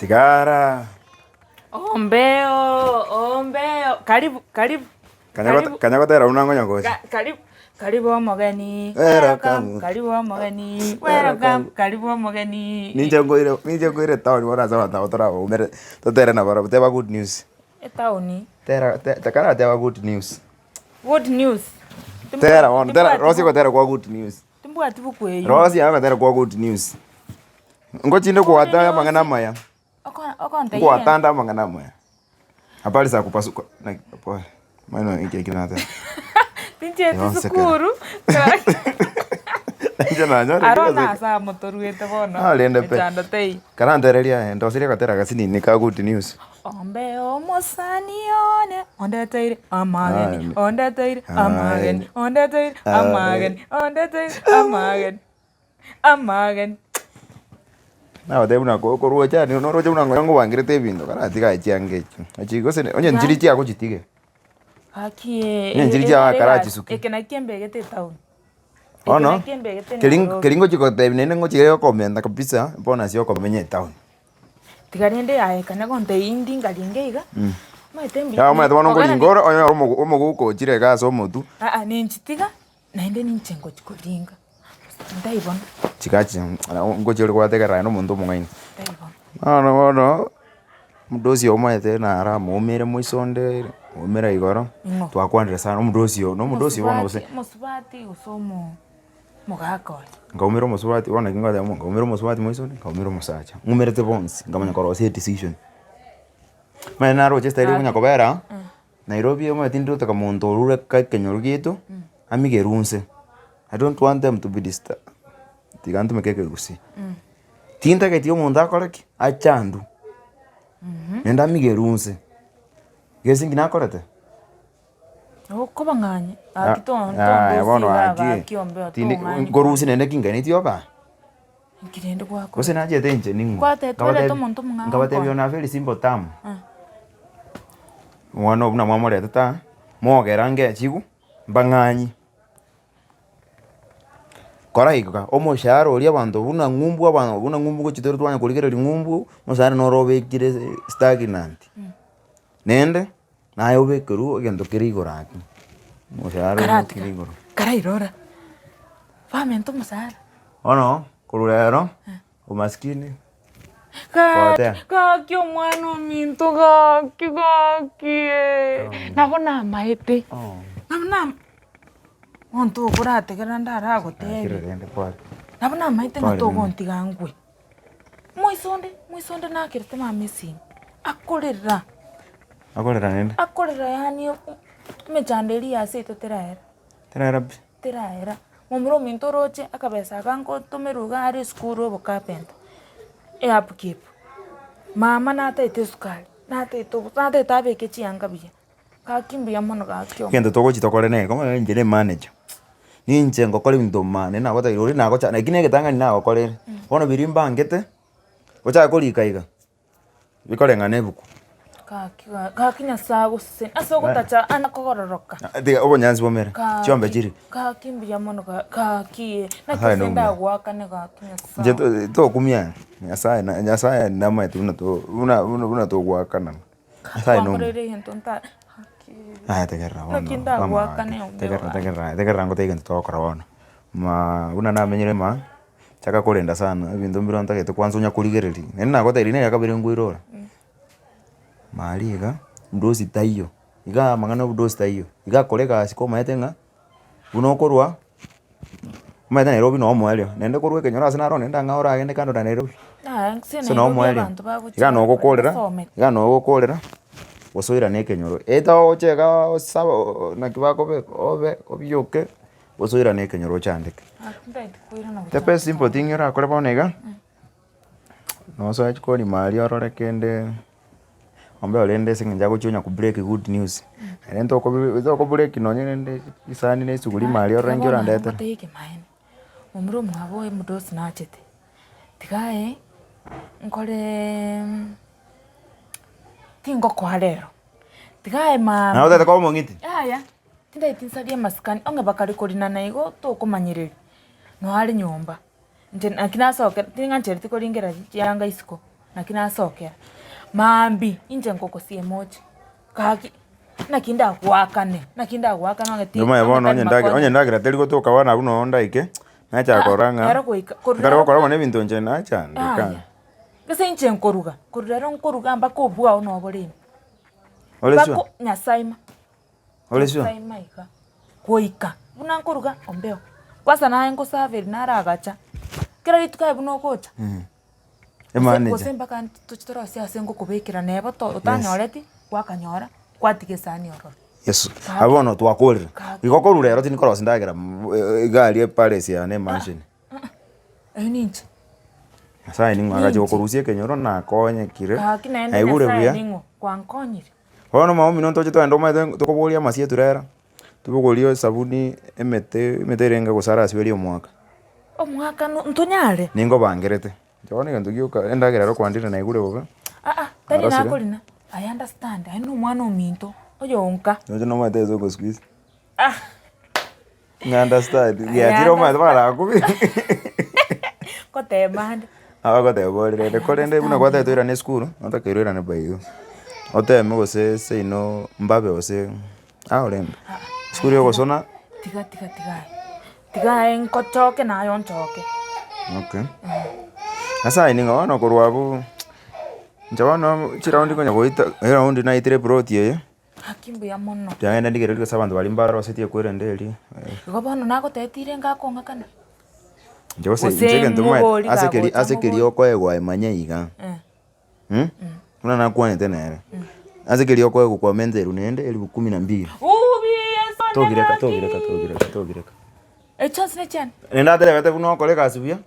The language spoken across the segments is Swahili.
Sigara. Ombeo. Karibu. Kanyagotera unangonya goci. Karibu omogeni. Welcome. Karibu omogeni. Welcome. Karibu omogeni. Ninje ngoire town wona sawa tawotora umere totere na bara teba good news. Town. Takara teba good news. Good news. Tera Rosi ko tera kwa good news. Timbwa tibuku eyo. Rosi anga tera kwa good news. Ngochinde kuwata mangana maya. Okonte. Kuwatanda mangana maya. Habari za kupasuka na pole. Maana iki kinata. Tinje tsukuru. Arona sa motoruete bona. Lende pe. Karandereria ndosiria katera gasini ni ka good news. Ombeo mosanione. Ondeteire amageni. Ondeteire amageni. Ondeteire amageni. Ondeteire amageni. Amageni. Na wade una ko ruoja ni no roja una ngo wangirete bindo kana tika chiangecho. Achiko se onye njiri chia ko chitige. Akie. Onye njiri chia karachi suki. Ekena kiembegete town. Ono. Kelingo chiko tebine ngo chire komenda kabisa mbona sio komenye town. Tigarinde aye kana konte indi ngaringeiga. Maitembi. Ya mwa twana ngo lingoro onye omoguko chire ga so motu. Ni nchitiga naende ni nchengo chikolinga. Ndaibona. Chikachi ngo chire kwa tegera no muntu mungaini. Ndaibona. Ono mudosi omaete na ara mumire muisonde umira igoro twakwandira sana mudosi no mudosi bona use musubati usomo mugakora ngaumira musubati bona kinga ya munga umira musubati muisonde ngaumira musacha mumerete bonsi ngamanya koro se decision mana Rochester iri kunya kobera Nairobi omo tindu taka muntu rure ka kenyorugitu amigerunse. I don't want them to be disturbed. Tigantu mekeke gusi tinta ke tio muntu akoreki achandu nenda migerunse gesi ngina korete ko banganye ngorusi nende kingani tioka ngirende kwako gose naje tenje ningu kwate tole to muntu munganga ngabate biona very simple tam mwana obuna mwamore tata mogerange chigu banganyi kora ika omosharo uri abantu buna ngumbu ko chitero twanya kuligera ngumbu mosara no robekire stagnant nende nayo bekeru ogendo kirigoraki mosharo kirigoro karairora famento mosara ono kururero umaskini ka kyo mwana minto ka nabona maete nabona onto kurate kerandara gotebe nabona maite ngato gontiga ngwe moisonde nakirete mamesi akorera nende yani mechandeli asito teraera momro minto roche akabesa kanko tomeruga ari skuru obokapenta upkeep mama nataite sukari nataite tabeke chianga biya kakimbia mono gakyo kendo togochitokore ne koma njere manager ninche ngokore bintu mane na gota irori na gocha na kine getanga na gokore bono birimba ngete gocha kolika iga bikore ngane buku kakinya sago sen aso gotacha ana kogororoka diga obonyanzi bomere chombe chiri kakimbia mono kakie na kisenda gwaka ne gakinya sago je to kumia nyasaye na maitu una to gwaka na sai no tegerra ngo tegen to karawana ma una na menyere ma chaka kurenda sana bintu mbiro ntagete kwanza unya kurigereri nena gota irine yakabire ngwirora maliga ndosi taiyo iga mangana ndosi taiyo iga kolega siko maetenga unokorwa maeta Nairobi no mwelio nende korwe kenyora sana ro nenda ngaora agende kando na Nairobi so no mwelio iga no gokorera osoira ne kenyoro eta ochega osaba na kibako be obyoke osoira ne kenyoro chandike the best simple thing yora kore bonega no so ach koni mali orore kende ombe olende singa gochunya ku break good news ento ko break no nyende isani ne suguri mali orore ngora ndete teke maene omuro mwabo emudosi nachete tigae nkore tingo kwa lero tigae mama na utete ko mongiti aya tinda itinsadia maskani onge bakari korina naigo to kumanyiriri no ari nyomba nje akinasoke tinga ncheriti koringera yanga isiko nakina sokera mambi inje ngoko sie mochi kaki nakinda gwakane ngati ndoma yabona onye ndagira teri gotoka wana buno ndaike nacha koranga ngaro korwa ne bintu nje nacha ndika gese inje nkoruga korero nkoruga mbako bwa ono borimo olesho nyasaima olesho saimaiga koika buna nkoruga ombeo kwasa naye ngosaveri naragacha kira rituka buno kocha emane kosemba kan tuchitoro sia sengo kubekira nebo to utanyoreti kwakanyora kwatikesani ororo Yesu abono twakorira igoko rurero tini korosi ndagira gari palace ya ne mansion ninche asa ni mwagaje gokorusie kenyoro na konye kire aigure buya kwankonyire hono maomi no toche twendo maithe tukoboria masie turera tubogorio sabuni emete renga gusara asiberi omwaka ntunyare ningo bangerete jone gento gioka endagira ro kwandire na igure bobe tani nakorina I understand I know mwana ominto oyonka no mate zo go squeeze I understand ya tiro mate para kubi kote mande kote bolire de kolende buna kwata toira ne school nota kirira ne bayo ote me gose no mbabe ose olembe school yo gosona tiga enkochoke na yonchoke okay asa ini ngona korwabu njabana chiraundi konya goita round na itire proti ye hakimbu ya mono byangenda ndigererwa sabantu bali mbaro setie kwere ndeli gobono nako tetire ngakonga kana njose njege ntuma asekeri okoegwa emanya iga una nakwane tenere asekeri okoegwa kwa menzeru nende 12 togireka chance ne chan nenda televete buno kolega asubia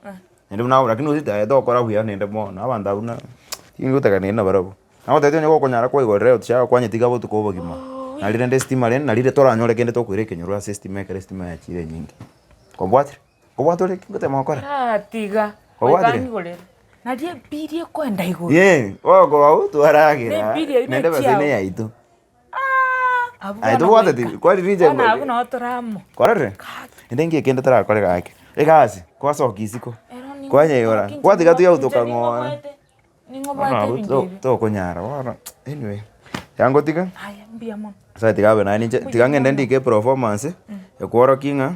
nende buno lakini uzita edokora buya nende mona abanda buna ingutaka nenda barabu naho tetio nyoko konyara kwa igorero tshaka kwanye tiga botu ko bogima nalire nde stima len nalire toranyore kende tokwire kenyoro system ya stima ya chire nyingi kobwatore ngote makora tiga kangolera nadie birie kwenda igoro ogo au twaragira nende basene ya itu aitu watati kwari rije na abu no toramo korere ndengie kende tara kore gake egasi kwa sokisiko kwanye yora kwatiga tu ya utoka ngora to konyara wara anyway yango tiga haya mbia mon sa tiga bena ni tiga ngende ndike performance ya kworo kinga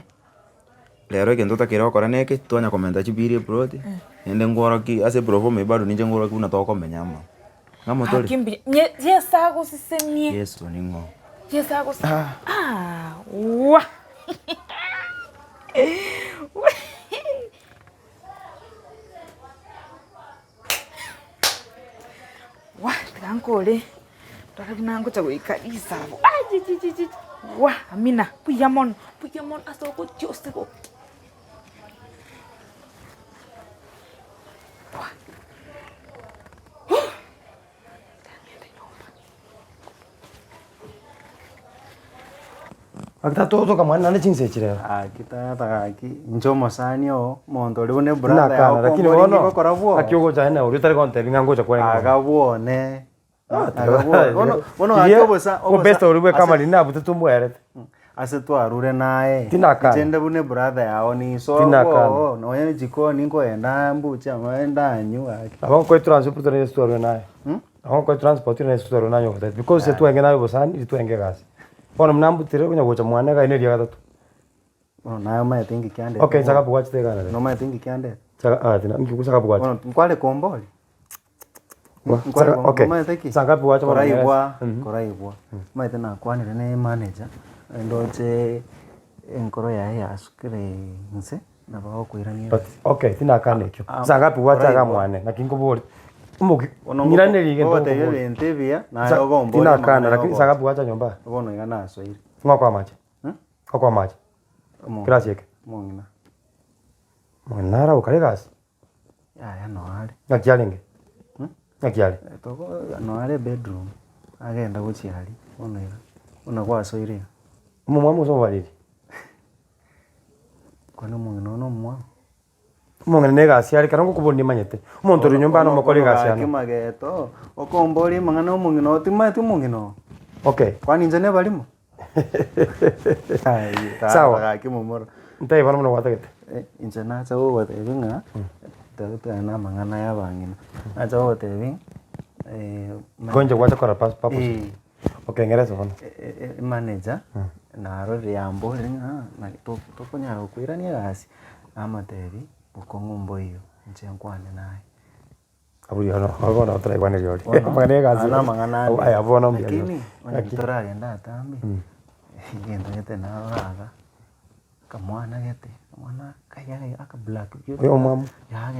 lero kendo takira okora neke tonya komenta chibiri proti ende ngoro ki ase perform bado ninje ngoro kuna to komenya ma ngamo tole kimbi yesa go sisemie yesu ningo yesa go wa wa tangole takunango chagoikarisa wa amina puyamon asoko jostego akita todo kama nani chinse chire kita taki njomo sanio mondo libone brother yako lakini wono akiogo jana uri tare konte ngango cha kwenga agabone wono akiobo sa obesta uri kama lina bututumbu yarete ase twarure naye chende bune brother yao ni so no yene jikoni ngo enda mbucha maenda anyu abo ko transport ne twarure naye abo ko transport ne twarure nayo because tu engena yo bosani tu engegasi bono mnambutire kunya gocha mwana ga ine ria gatatu bono nayo ma think kiande okay saka bugwachi te kana no ma think kiande saka tina ngi kusaka bugwachi bono kwale komboli okay saka bugwachi koraibwa ma tena kwanire ne manager ndoche enkoro ya asukire nse na bawo kuirania okay tina kana ekyo saka bugwachi ga mwana nakingo bori umuki ngirane rige bote yele ntebia na yogombo tina kana lakini saka bugwachi nyomba bono igana aso iri ngokwa maji ngokwa maji gracias yake mwana ukale gasi ya no ale ngakyalenge ngakyale toko no ale bedroom agenda guchiali bono ira bono kwa aso iri mumwa muso baliri kono mungino no mwa mungene negasi ari karango kuboni manyete umuntu uri nyumba no mukore gasi ano kimageto okombori mangana umungino otimatu mungino okay kwani njene balimo sawa kimomoro ntai bana mwana watakete injena sawo wate binga tutana mang'ana ya bang'ina acha gotebi Gonje wacha kora purpose. Okay, ngereza bono. Manager naro riambo na tokonyara kwirania gasi amatebi ukong'umbo iyo nche nkwane naye Aburi hano agora otra kwane yori. Mangane gasi. Ana mang'ana Aya bono mbi. lakini tora genda atambi ngendo gete na raga kamwana gete kamwana kaya aka black Oyo mwamu.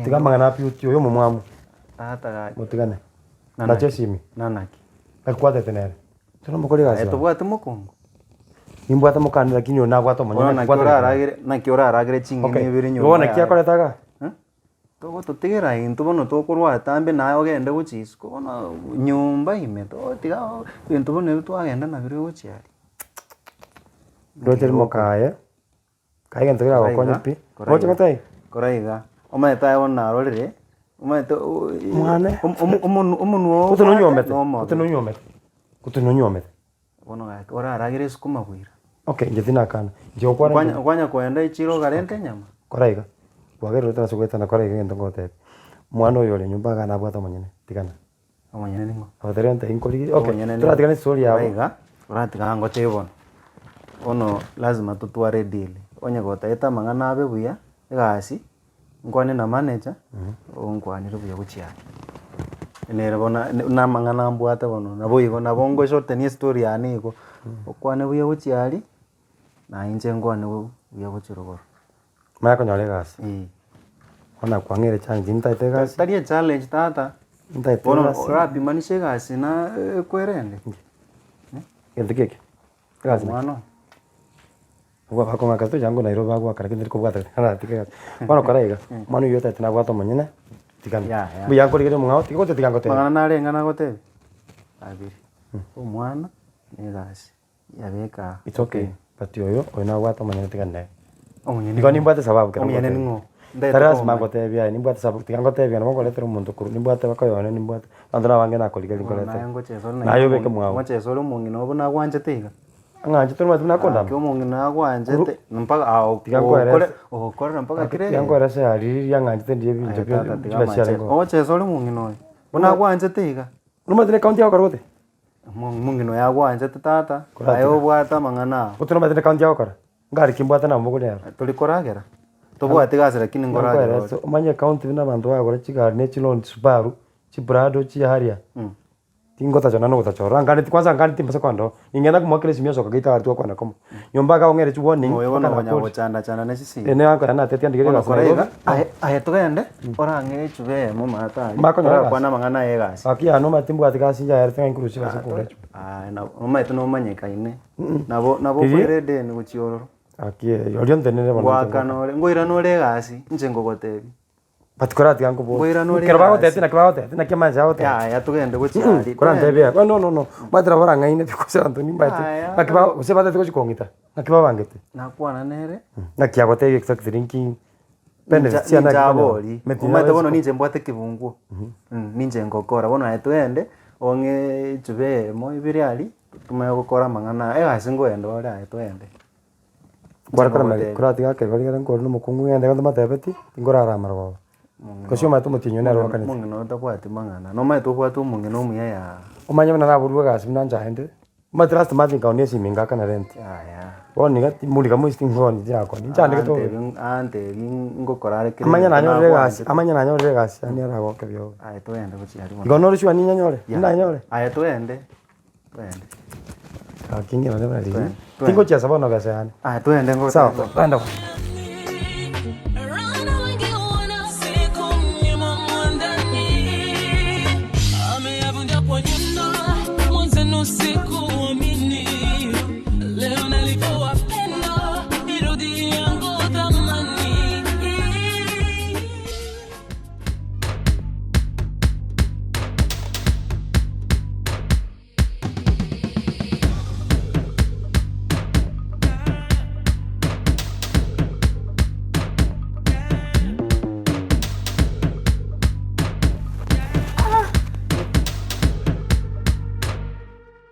Tiga mangana piuti oyo mwamu. tata ga Mutigane. Na chesimi. nanaki Akwate tenere. Tuna mukori gasi. etobwate mukungu Nimbwata mukandi lakini ona bwato monyene nakiora aragire ching'eni ibiri nyuma Yona kiakoretaga. togo tutigera into bono tokorwa tambe naye ogende guchisiko bono nyumba ime tiga into bono twagenda na biri guchiari Roger mokaye. Kaiga ntogira gokonye pi. Roche matai. koraiga ometa bona arorire ometa Mwane. omunu Kutunonyomete. Kutunonyomete. bono ora aragire sukuma bwira Okay, ngetina kana. Nje okwara. kwanya kwenda ichiro garente nyama Koraiga. Bwagero tana sugeta na koraiga ngento ngote. Mwana oyo le nyumba kana bwata monyene. Tikana. omanyene ningo Abaterente inkoli. Okay. Turatigane story yabo. koraiga oratiga ngo chebono ono lazima tutware deal onye gotaeta mang'ana abe buya egasi nkwane na manager onkwanire buya guchiari nere bona na mang'ana mbwate bono nabo igo nabo ngocote ni story yani igo okwane buya guchiari na inche nkwane buya guchirogoro Maya konyore gasi. Ona kwangere challenge ntaite gasi. tari challenge tata Ntaite bono gasi. rapi manishe gasi na kwerende Gento keke. Gasi. mwana Uwa bako ngakato jango Nairobi agwa kara kindi kubwata. Kana tikega. Bano koraiga. Manu yota tina bwato monyene. Tikana. Ya. Buya korigere mungao tikote tikango te. mang'ana narengana gote abiri omwana ni gasi yabeka It's okay. But yoyo oina bwato monyene tikane. omanyene Niko nimbwate sababu kera. omanyene ningo Taras magote bia nimbwate sababu tikango te bia nabo letero muntu kuru nimbwate bakoyone nimbwate. Andra wange na koligere ngolete. nayango cheso Nayo beke mungao. mwacheso lo mungino bona gwanjete iga Nganje tuma tuna konda. kyo mungino gwanjete mpaka ao Tigango okore mpaka kire Tikango era se ari yanganje ndiye binjo byo cyaro. ocheso lo mungino bona gwanjete iga Numa tene county yako karote. mungino ya gwanjete tata ayo bwata mang'ana Utuna tene county yako kara. Ngari kimbwata na mugule yaro. tulikoragera tobwate gasi lakini ngoragera So manye county na bantu bagora chigari ne chilon Subaru, chibrado chiharia. Tingota chona no gutachora. Ngani kwanza ngani timbasa kwando. Ingenda kumwakile simio soka gita watu kwa nakoma. Nyomba ka ongere warning. oyo bona banyabo chanda nesisi Ene yako yana tete ndigere Ono gasi. koraiga aye tugende orange chube mu mata Makonyora gasi. kwana mang'ana ye gasi Akia no matimbu atikasi ya yarte nkurushi gasi kure. na omaitu no manyekaine nabo kwirede ni guchiororo Akia yorion tenere bono. gwakanore ngoira nore gasi nje ngogotebi Patikorati yangu bo. Ngoira nore Kero bago gasi. tete na kibago tete na kimanja hote. ya tugende guchiari Kurante bia. No. Badra bora ngaine because Anthony mbate. Na kibago usebate tiko chikongita. Na kibago bangete. nakwana nere Na kiagote exact drinking. Benefits ya na jabori omaite bono ninje mbwate kibungu ninje ngokora bono aye tugende onge chube mo ibiriari tume gukora mang'ana egasi ngoenda ore aye tugende Guarda me kurati ga ke gori ga ngoro no mukungu ngende ndo matebeti ngora ara marwa. Kosio matu mutinyo na ro kanisa. mungino tabwati mang'ana no maite ubwate mungino muya ya Umanya na burwa ga simna njahende. Matrust mathi ka onesi minga kana rent. ya Woni ga muri ga muisting ngoni jako. Njande to. ante ngokora ari Amanya na nyore gas, amanya na nyore gas ani ara go ke byo. aye tugende guchiari Ngono ri shwa ni nyore. Nda nyore. aye tugende Akingira ne bali. Tingo chia sabona ga sana. aye tugende Sawa, twende.